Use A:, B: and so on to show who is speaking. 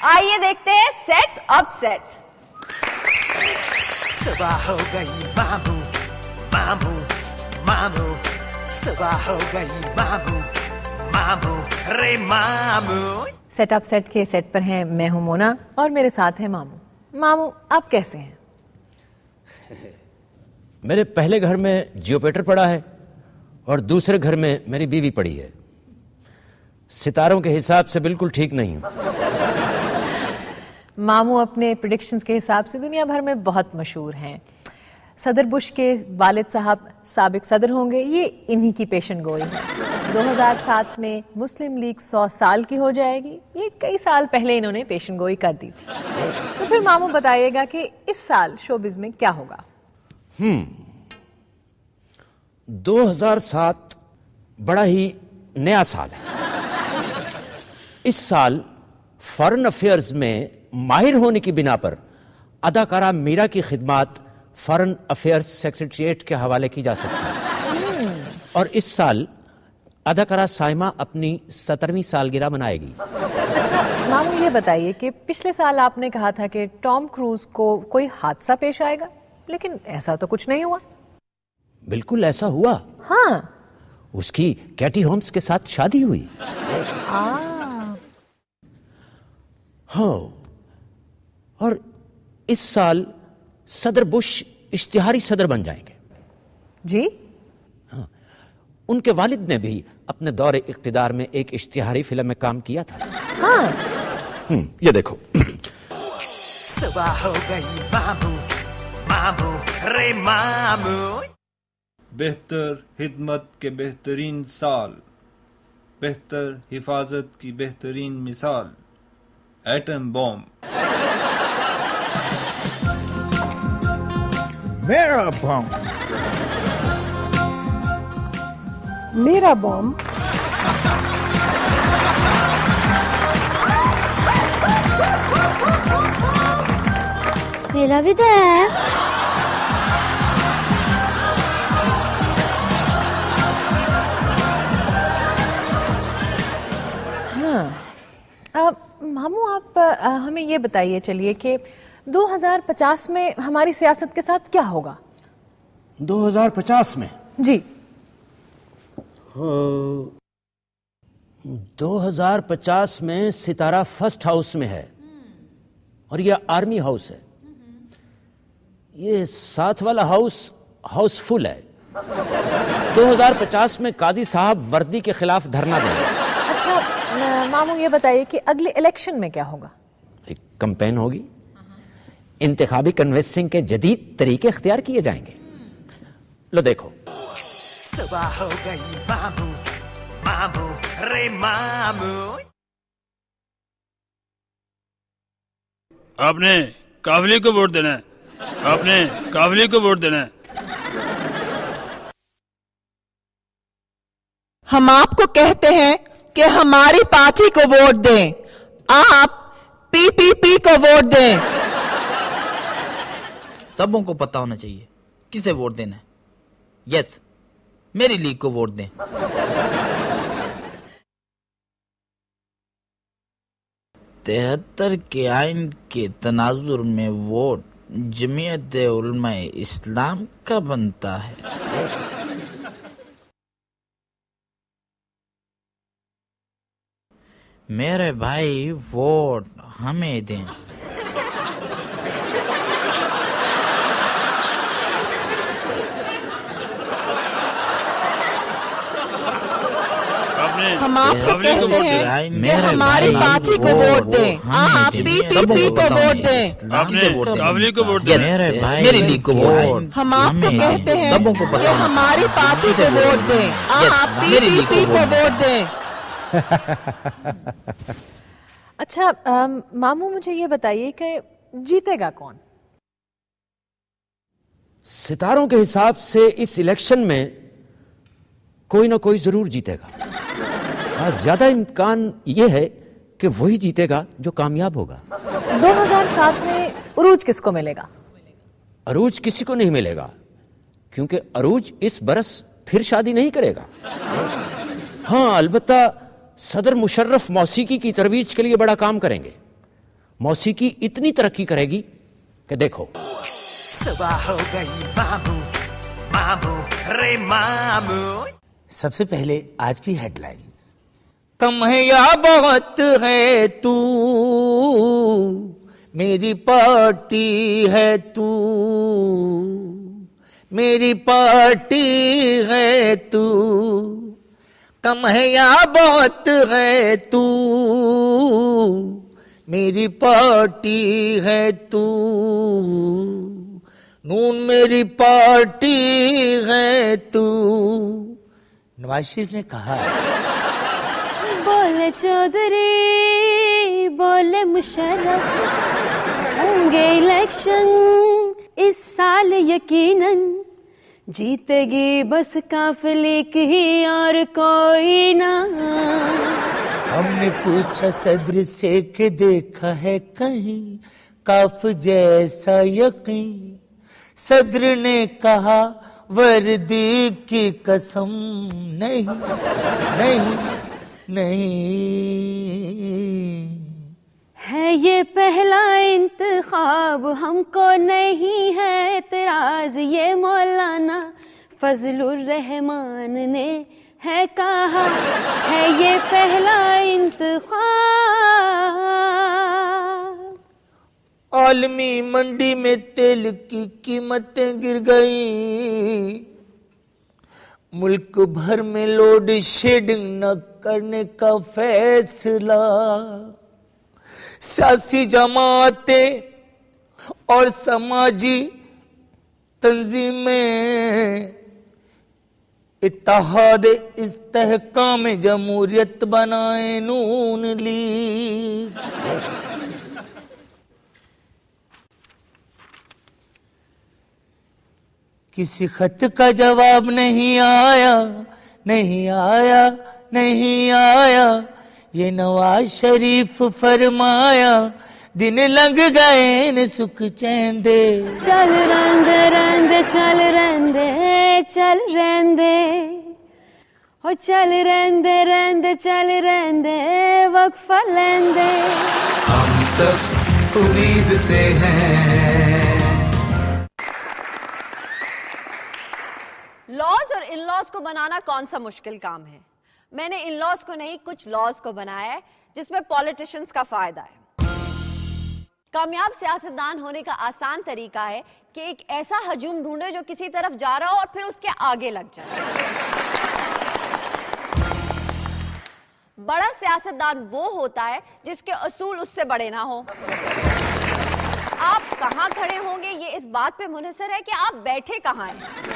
A: आइए देखते हैं सेट अप सेट।
B: सुबह हो गई मामू मामू मामू, सुबह हो गई मामू मामू रे मामू।
C: सेट अप सेट के सेट पर हैं मैं हूं मोना और मेरे साथ हैं मामू। मामू आप कैसे हैं?
D: मेरे पहले घर में जियोपेटर पड़ा है और दूसरे घर में मेरी बीवी पड़ी है। सितारों के हिसाब से बिल्कुल ठीक नहीं हूं।
C: मामू अपने प्रेडिक्शंस के हिसाब से दुनिया भर में बहुत मशहूर हैं। सदर बुश के वालिद साहब साबिक सदर होंगे, ये इन्हीं की पेशन गोई है। 2007 में मुस्लिम लीग 100 साल की हो जाएगी, ये कई साल पहले इन्होंने पेशन गोई कर दी थी। तो फिर मामू बताइएगा कि इस साल शोबिज में क्या होगा?
D: 2007 बड़ा ही नया साल है। इस साल फॉरेन अफेयर्स में माहिर होने की बिना पर अदाकारा मीरा की खिदमत फॉरेन अफेयर्स सेक्रेटरिएट के हवाले की जा सकती है। और इस साल अदाकारा साइमा अपनी 17वीं सालगिरह मनाएगी।
C: अच्छा मामू ये बताइए कि पिछले साल आपने कहा था कि टॉम क्रूज को कोई हादसा पेश आएगा, लेकिन ऐसा तो कुछ नहीं हुआ।
D: बिल्कुल ऐसा हुआ।
C: हाँ,
D: उसकी कैटी होम्स के साथ शादी हुई। हाँ, और इस साल सदर बुश इश्तिहारी सदर बन जाएंगे।
C: जी?
D: हाँ, उनके वालिद ने भी अपने दौरे इख्तिदार में एक इश्तिहारी फिल्म में काम किया था।
C: हाँ।
D: ये देखो।
B: सुबह हो गई मामू मामू रे मामू।
E: बेहतर हिदमत के बेहतरीन साल, बेहतर हिफाजत की बेहतरीन मिसाल, एटम बॉम्ब।
F: मेरा बॉम्ब,
G: मेरा बॉम्ब,
H: मेरा भी तो है।
C: हाँ, मामू आप हमें ये बताइए चलिए कि 2050 में हमारी सियासत के साथ क्या होगा?
D: 2050 में?
C: जी।
D: 2050 में सितारा फर्स्ट हाउस में है और यह आर्मी हाउस है। ये साथ वाला हाउस हाउसफुल है। 2050 में काजी साहब वर्दी के खिलाफ धरना देंगे।
C: अच्छा मामू ये बताइए कि अगले इलेक्शन में क्या होगा?
D: एक कैंपेन होगी, इंतखाबी कन्वेंसिंग के जदीद तरीके इख्तियार किए जाएंगे। लो देखो।
B: सुबह हो गई मामू मामू रे मामू।
I: आपने कावली को वोट देना है, आपने कावली को वोट देना है।
J: हम आपको कहते हैं कि हमारी पार्टी को वोट दें, आप पीपीपी को वोट दें।
F: सबों को पता होना चाहिए किसे वोट देना है। यस, मेरी लीग को वोट दें। 73 के आइन के तनाजुर में वोट जमीयत उलमाए इस्लाम का बनता है। मेरे भाई वोट हमें दें।
J: हम आपको कहते हैं कि हमारी पार्टी को वोट दें, आप पीपीपी को वोट दें।
I: आपने कावली को वोट देना है,
F: मेरी लीग को वोट।
J: हम आपको कहते हैं कि हमारी पार्टी को वोट दें, आप पीपीपी को वोट दें।
C: अच्छा मामू मुझे ये बताइए कि जीतेगा कौन?
D: सितारों के हिसाब से इस इलेक्शन में कोई ना कोई जरूर जीतेगा। ज्यादा इम्कान यह है कि वही जीतेगा जो कामयाब होगा।
C: 2007 में अरूज किसको मिलेगा?
D: अरूज किसी को नहीं मिलेगा, क्योंकि अरूज इस बरस फिर शादी नहीं करेगा। हाँ, अलबत्ता सदर मुशर्रफ मौसीकी की तरवीज के लिए बड़ा काम करेंगे। मौसीकी इतनी तरक्की करेगी कि देखो।
B: सुबह हो गई मामू, मामू रे मामू।
F: सबसे पहले आज की हेडलाइंस। कम है या बहुत है तू, मेरी पार्टी है तू, मेरी पार्टी है तू। कम है या बहुत है तू, मेरी पार्टी है तू। नून मेरी पार्टी है तू। नवाज शरीफ ने कहा।
H: बोले चौधरी, बोले मुशर्रफ, होंगे इलेक्शन इस साल यकीनन, जीतेगी बस काफिले की और कोई ना।
F: हमने पूछा सदर से कि देखा है कहीं काफ जैसा यकीन, सदर ने कहा वर्दी की कसम नहीं, नहीं, नहीं।
H: है ये पहला इंतखाब, हमको नहीं है एतराज, ये मौलाना फजलुर रहमान ने है कहा। है ये पहला इंतखाब।
F: आलमी मंडी में तेल की कीमतें गिर गई, मुल्क भर में लोड शेडिंग न करने का फैसला। सियासी जमातें और समाजी तंजीमें इत्तेहाद इस्तेहकाम जमहूरियत बनाए नून लीग। किसी खत का जवाब नहीं आया, नहीं आया, नहीं आया। ये नवाज शरीफ फरमाया, दिन लग गए न सुख चैन दे।
H: चल रंदे रंदे, चल रंदे, चल रंदे, ओ चल रंदे रंदे, चल रंदे, वक्फा लेंदे।
B: हम सब उम्मीद से हैं।
A: लॉज और इन लॉज को बनाना कौन सा मुश्किल काम है। मैंने इन लॉज को नहीं, कुछ लॉज को बनाया है जिसमें पॉलिटिशियंस का फायदा है। कामयाब सियासतदान होने का आसान तरीका है कि एक ऐसा हजूम ढूंढे जो किसी तरफ जा रहा हो और फिर उसके आगे लग जाए। बड़ा सियासतदान वो होता है जिसके असूल उससे बड़े ना हो। आप कहां खड़े होंगे ये इस बात पे मुनहसर है कि आप बैठे कहां हैं।